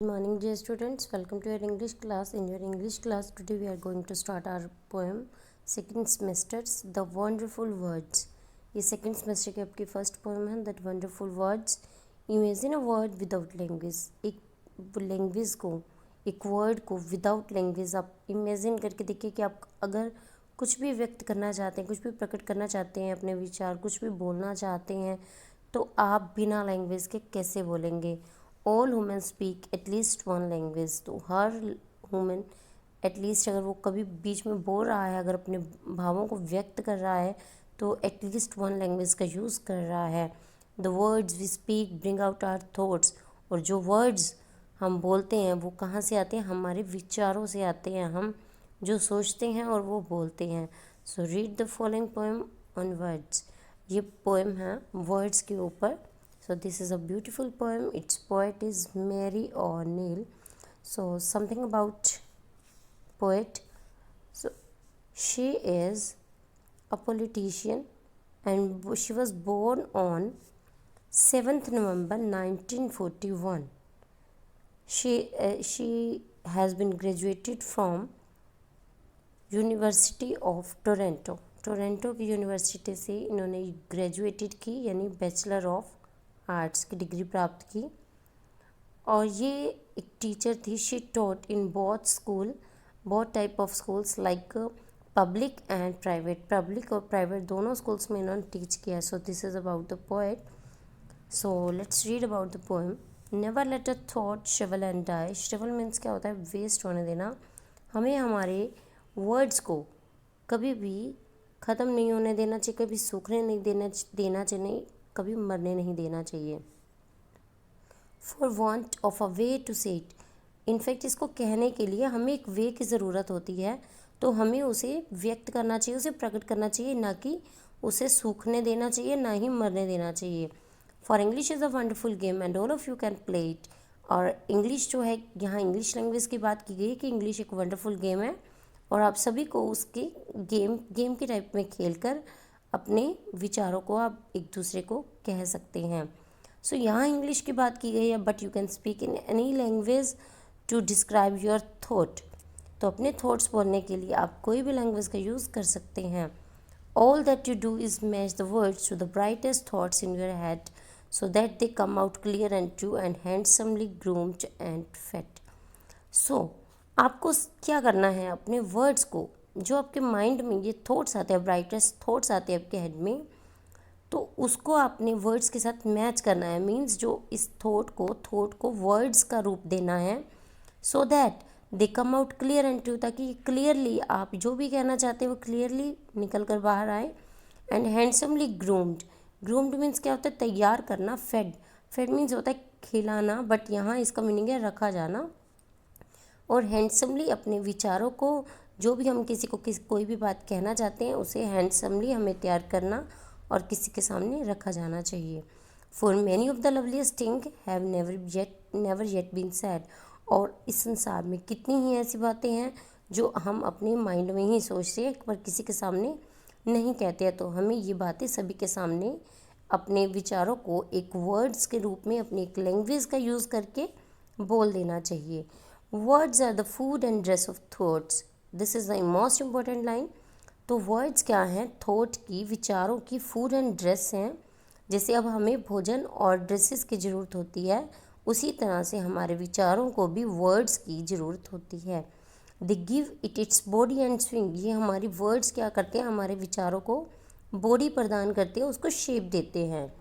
Good morning, dear students. Welcome to your English class. In your English class, today we are going to start our poem second semester's The Wonderful Words. ये second semester की आपकी first poem है that wonderful words. Imagine a word without language. एक language को, एक word को without language आप imagine करके देखिए कि आप अगर कुछ भी व्यक्त करना चाहते हैं, कुछ भी प्रकट करना चाहते हैं, अपने विचार कुछ भी बोलना चाहते हैं, तो आप बिना लैंग्वेज के कैसे बोलेंगे. All women speak at least one language. तो हर वुमेन एटलीस्ट अगर वो कभी बीच में बोल रहा है, अगर अपने भावों को व्यक्त कर रहा है, तो एटलीस्ट वन लैंग्वेज का यूज़ कर रहा है. The words we speak bring out our thoughts. और जो वर्ड्स हम बोलते हैं वो कहाँ से आते हैं? हमारे विचारों से आते हैं. हम जो सोचते हैं और वो बोलते हैं. So read the following poem on words. ये पोएम है वर्ड्स के ऊपर. So this is a beautiful poem. Its poet is Mary O'Neill. So something about poet. So she is a politician and she was born on 7th November 1941. She has been graduated from University of Toronto. Toronto की university से इन्होंने graduated की, यानी bachelor of arts की degree प्राप्त की. और ये एक टीचर थी. She taught in both type of schools like public and private. Public और प्राइवेट दोनों स्कूल्स में इन्होंने टीच किया. So this is about the poet. So let's read about the poem. Never let a thought shrivel and die. Shrivel means क्या होता है? Waste होने देना. हमें हमारे वर्ड्स को कभी भी ख़त्म नहीं होने देना चाहिए, कभी सूखने नहीं देना चाहिए, कभी मरने नहीं देना चाहिए. For want of a way to say it. In fact इसको कहने के लिए हमें एक वे की ज़रूरत होती है, तो हमें उसे व्यक्त करना चाहिए, उसे प्रकट करना चाहिए, ना कि उसे सूखने देना चाहिए, ना ही मरने देना चाहिए. For English is a wonderful game and all of you can play it. और इंग्लिश जो है, यहाँ इंग्लिश लैंग्वेज की बात की गई है कि इंग्लिश एक वंडरफुल गेम है और आप सभी को उसके गेम के टाइप में खेलकर अपने विचारों को आप एक दूसरे को कह सकते हैं. सो यहाँ इंग्लिश की बात की गई है, but you can speak in any language to describe your thought. तो अपने थॉट्स बोलने के लिए आप कोई भी लैंग्वेज का यूज़ कर सकते हैं. All that you do is match the words to the brightest thoughts in your head so that they come out clear and true and handsomely groomed and fed. So आपको क्या करना है? अपने words को, जो आपके माइंड में ये थॉट्स आते हैं, ब्राइटेस्ट थॉट्स आते हैं आपके हेड में, तो उसको आपने वर्ड्स के साथ मैच करना है. मीन्स जो इस थॉट को वर्ड्स का रूप देना है. सो that they come out clear and true. ताकि क्लियरली आप जो भी कहना चाहते हैं वो क्लियरली निकल कर बाहर आए. And handsomely groomed. Groomed means क्या होता है? तैयार करना. फेड मीन्स होता है खिलाना, बट यहाँ इसका मीनिंग है रखा जाना. और हैंडसमली अपने विचारों को, जो भी हम किसी को कोई भी बात कहना चाहते हैं, उसे हैंडसमली हमें तैयार करना और किसी के सामने रखा जाना चाहिए. For many of the loveliest thing have never yet been said. और इस संसार में कितनी ही ऐसी बातें हैं जो हम अपने माइंड में ही सोचते हैं पर किसी के सामने नहीं कहते हैं. तो हमें ये बातें सभी के सामने अपने विचारों को एक वर्ड्स के रूप में, अपनी एक लैंग्वेज का यूज़ करके बोल देना चाहिए. Words are the food and dress of thoughts. This is the most important line. तो वर्ड्स क्या हैं? थॉट की, विचारों की फूड एंड ड्रेस हैं. जैसे अब हमें भोजन और ड्रेसेस की ज़रूरत होती है, उसी तरह से हमारे विचारों को भी वर्ड्स की ज़रूरत होती है. They give it its body and swing. ये हमारी वर्ड्स क्या करते हैं? हमारे विचारों को बॉडी प्रदान करते हैं, उसको शेप देते हैं.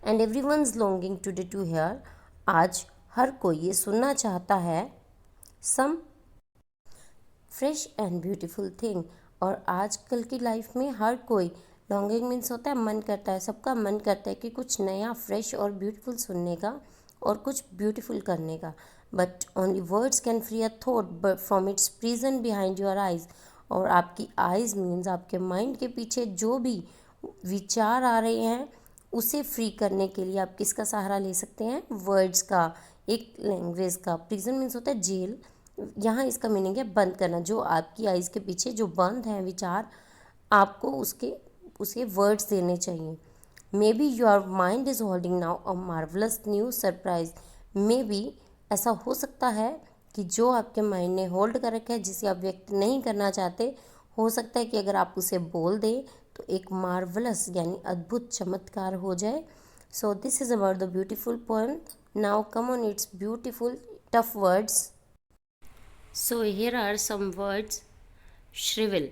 And every one is longing today to hear. आज हर कोई ये सुनना चाहता है some fresh and beautiful thing. और आजकल की लाइफ में हर कोई, लॉन्गिंग मीन्स होता है मन करता है, सबका मन करता है कि कुछ नया, फ्रेश और ब्यूटीफुल सुनने का और कुछ ब्यूटीफुल करने का. But only words can free a thought from its prison behind your eyes. और आपकी आइज़ मीन्स आपके माइंड के पीछे जो भी विचार आ रहे हैं, उसे फ्री करने के लिए आप किसका सहारा ले सकते हैं? वर्ड्स का, एक लैंग्वेज का. प्रिजन मीन्स होता है जेल. यहाँ इसका मीनिंग है बंद करना. जो आपकी आइज़ के पीछे जो बंद हैं विचार, आपको उसे वर्ड्स देने चाहिए. May be your mind is holding now a marvellous new surprise. May be ऐसा हो सकता है कि जो आपके माइंड ने होल्ड कर रखा है, जिसे आप व्यक्त नहीं करना चाहते, हो सकता है कि अगर आप उसे बोल दें तो एक मार्वलस यानी अद्भुत चमत्कार हो जाए. So this is about the beautiful poem. Now come on it's beautiful tough words. So here are some words. Shrivel.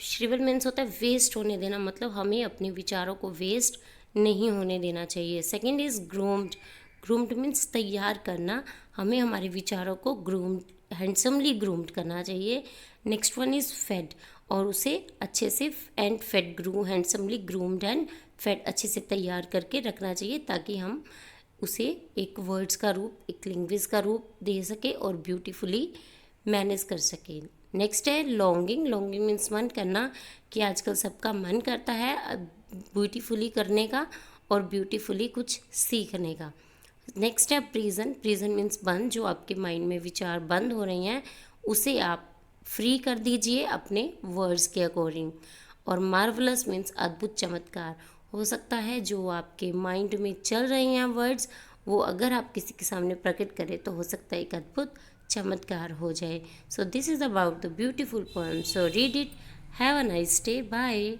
Shrivel means होता है वेस्ट होने देना, मतलब हमें अपने विचारों को वेस्ट नहीं होने देना चाहिए. Second is groomed. Groomed means तैयार करना, हमें हमारे विचारों को ग्रूम्ड हैंडसमली ग्रूम्ड करना चाहिए. नेक्स्ट वन इज़ फेड, और उसे अच्छे से and fed handsomely groomed and fed अच्छे से तैयार करके रखना चाहिए, ताकि हम उसे एक वर्ड्स का रूप, एक लैंग्वेज का रूप दे सके और ब्यूटीफुली मैनेज कर सके. नेक्स्ट है लॉन्गिंग. लॉन्गिंग मीन्स मन करना, कि आजकल सबका मन करता है ब्यूटीफुली करने का और ब्यूटीफुली कुछ सीखने का. नेक्स्ट है प्रिजन. प्रिजन मीन्स बंद, जो आपके माइंड में विचार बंद हो रही हैं उसे आप फ्री कर दीजिए अपने वर्ड्स के अकॉर्डिंग. और मार्वलस मीन्स अद्भुत चमत्कार. हो सकता है जो आपके माइंड में चल रहे हैं वर्ड्स, वो अगर आप किसी के सामने प्रकट करें तो हो सकता है एक अद्भुत चमत्कार हो जाए. So this is about the beautiful poem. So read it. Have a nice day. Bye.